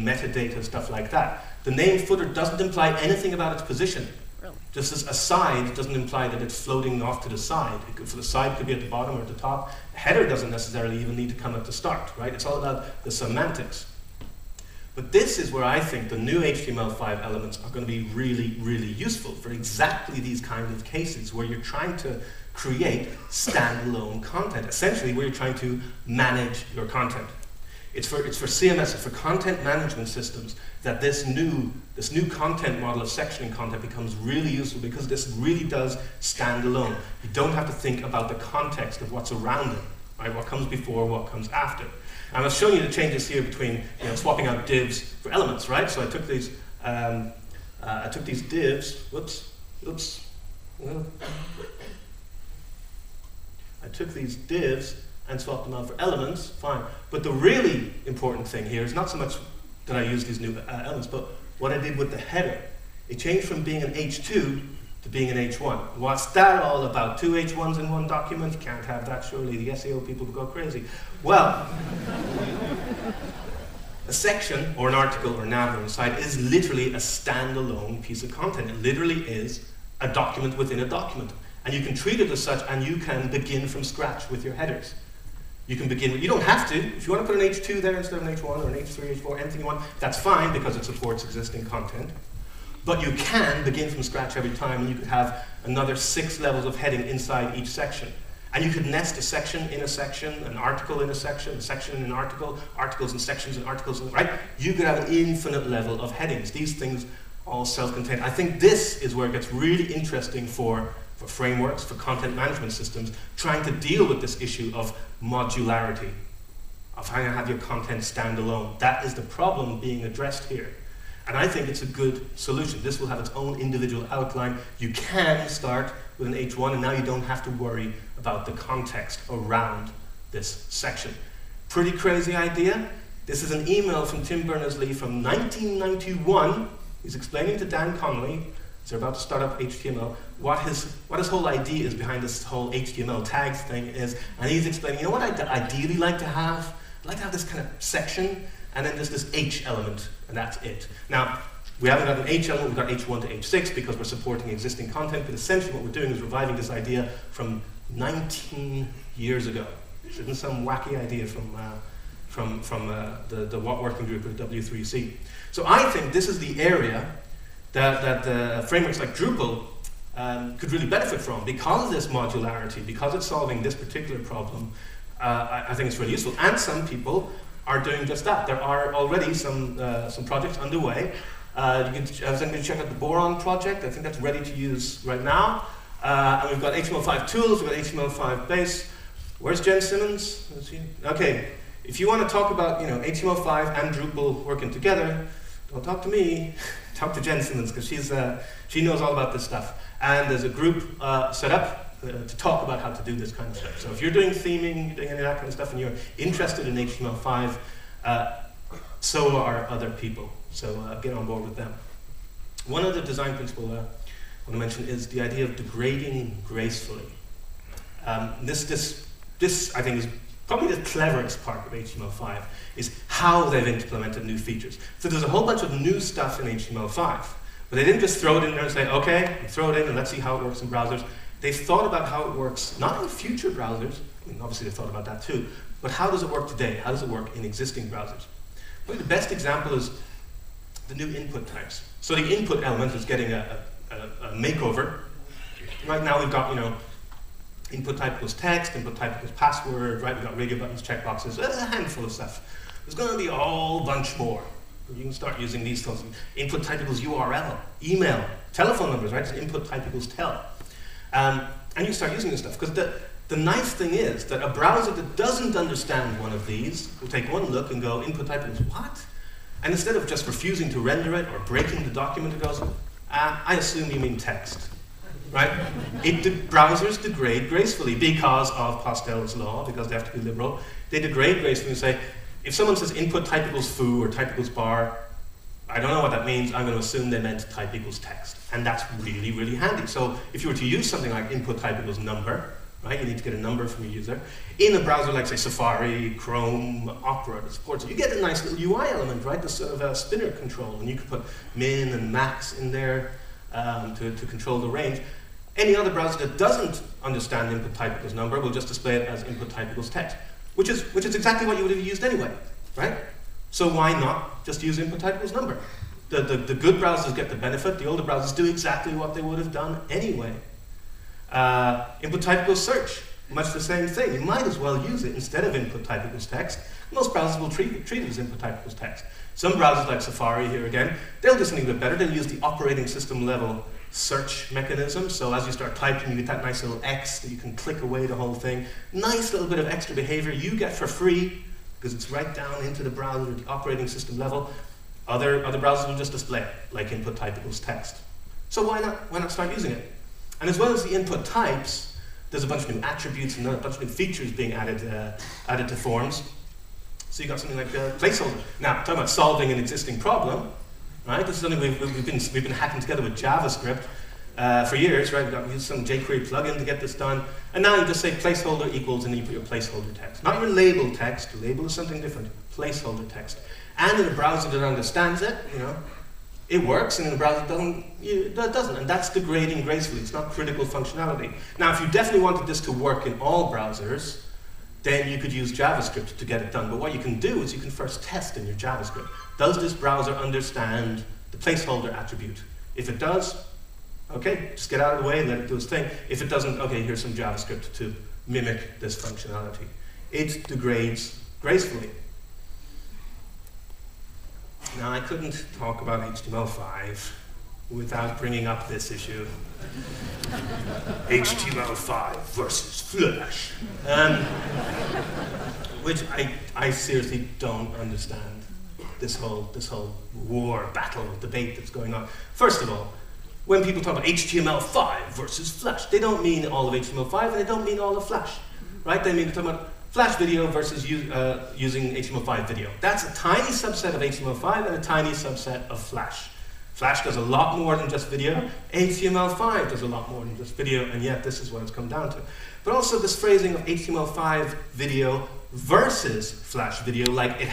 metadata, stuff like that. The name footer doesn't imply anything about its position. Really? Just as a side doesn't imply that it's floating off to the side. The side could be at the bottom or at the top. A header doesn't necessarily even need to come at the start, right? It's all about the semantics. But this is where I think the new HTML5 elements are going to be really, really useful for exactly these kind of cases where you're trying to create standalone content, essentially where you're trying to manage your content. It's for CMS, it's for content management systems that this new content model of sectioning content becomes really useful, because this really does stand alone. You don't have to think about the context of what's around it, right? What comes before, what comes after. And I was showing you the changes here between swapping out divs for elements, right? So I took these divs. I took these divs and swapped them out for elements, fine. But the really important thing here is not so much that I use these new elements, but what I did with the header. It changed from being an H2 to being an H1. What's that all about? 2 H1s in one document? Can't have that, surely. The SEO people would go crazy. Well, a section, or an article, or nav on the site is literally a standalone piece of content. It literally is a document within a document. And you can treat it as such, and you can begin from scratch with your headers. You can begin, you don't have to. If you want to put an H2 there instead of an H1, or an H3, H4, anything you want, that's fine, because it supports existing content. But you can begin from scratch every time, and you could have another 6 levels of heading inside each section. And you could nest a section in a section, an article in a section in an article, articles and sections and articles, right? You could have an infinite level of headings. These things all self-contained. I think this is where it gets really interesting for frameworks, for content management systems, trying to deal with this issue of modularity, of how you have your content stand alone. That is the problem being addressed here. And I think it's a good solution. This will have its own individual outline. You can start with an H1, and now you don't have to worry about the context around this section. Pretty crazy idea. This is an email from Tim Berners-Lee from 1991. He's explaining to Dan Connolly, as they're about to start up HTML, what his whole idea is behind this whole HTML tags thing is. And he's explaining, you know what I'd ideally like to have? I'd like to have this kind of section, and then there's this H element, and that's it. Now, we haven't got an H element, we've got H1 to H6 because we're supporting existing content, but essentially what we're doing is reviving this idea from 19 years ago. It isn't some wacky idea from the working group at W3C. So I think this is the area that frameworks like Drupal could really benefit from, because of this modularity, because it's solving this particular problem. I think it's really useful, and some people are doing just that. There are already some projects underway. I was going to check out the Boron project. I think that's ready to use right now. And we've got HTML5 tools, we've got HTML5 base. Where's Jen Simmons? Okay, if you want to talk about HTML5 and Drupal working together, don't talk to me. Talk to Jen Simmons, because she knows all about this stuff. And there's a group set up to talk about how to do this kind of stuff. So if you're doing theming, you're doing any of that kind of stuff, and you're interested in HTML5, so are other people. So get on board with them. One other design principle I want to mention is the idea of degrading gracefully. This I think is probably the cleverest part of HTML5, is how they've implemented new features. So there's a whole bunch of new stuff in HTML5, but they didn't just throw it in there and say, okay, throw it in and let's see how it works in browsers. They've thought about how it works, not in future browsers, I mean, obviously they've thought about that too, but how does it work today? How does it work in existing browsers? Probably the best example is the new input types. So the input element is getting a makeover. Right now we've got, input type equals text, input type equals password, right? We've got radio buttons, checkboxes, a handful of stuff. There's going to be a whole bunch more. You can start using these things. Input type equals URL, email, telephone numbers, right? So input type equals tel. And you start using this stuff, because the nice thing is that a browser that doesn't understand one of these will take one look and go, input type equals what? And instead of just refusing to render it or breaking the document, it goes, I assume you mean text. Right? Browsers degrade gracefully because of Pastel's law, because they have to be liberal. They degrade gracefully and say, if someone says input type equals foo or type equals bar, I don't know what that means, I'm going to assume they meant type equals text. And that's really, really handy. So if you were to use something like input type equals number, right? You need to get a number from your user. In a browser like, say, Safari, Chrome, Opera that supports it, you get a nice little UI element, right? This sort of a spinner control, and you can put min and max in there to control the range. Any other browser that doesn't understand input type equals number will just display it as input type equals text, which is exactly what you would have used anyway, right? So why not just use input type equals number? The good browsers get the benefit, the older browsers do exactly what they would have done anyway. Input type equals search, much the same thing. You might as well use it instead of input type equals text. Most browsers will treat it as input type equals text. Some browsers like Safari here again, they'll do something a bit better. They'll use the operating system level search mechanism. So as you start typing, you get that nice little X that you can click away the whole thing. Nice little bit of extra behavior you get for free because it's right down into the browser at the operating system level. Other browsers will just display it like input type equals text. So why not start using it? And as well as the input types, there's a bunch of new attributes and a bunch of new features being added to forms. So you got something like a placeholder. Now, talking about solving an existing problem, right? This is something we've been hacking together with JavaScript for years, right? We've used some jQuery plugin to get this done. And now you just say placeholder equals, and then you put your placeholder text. Not your label text. The label is something different. Placeholder text. And in a browser that understands it, it works, and in a browser that doesn't. And that's degrading gracefully. It's not critical functionality. Now, if you definitely wanted this to work in all browsers, then you could use JavaScript to get it done. But what you can do is you can first test in your JavaScript. Does this browser understand the placeholder attribute? If it does, okay, just get out of the way and let it do its thing. If it doesn't, okay, here's some JavaScript to mimic this functionality. It degrades gracefully. Now, I couldn't talk about HTML5 without bringing up this issue. HTML5 versus Flash. Which I seriously don't understand, this whole war, battle, debate that's going on. First of all, when people talk about HTML5 versus Flash, they don't mean all of HTML5 and they don't mean all of Flash, right? They mean they're talking about Flash video versus using HTML5 video. That's a tiny subset of HTML5 and a tiny subset of Flash. Flash does a lot more than just video. HTML5 does a lot more than just video, and yet this is what it's come down to. But also this phrasing of HTML5 video versus Flash video, like it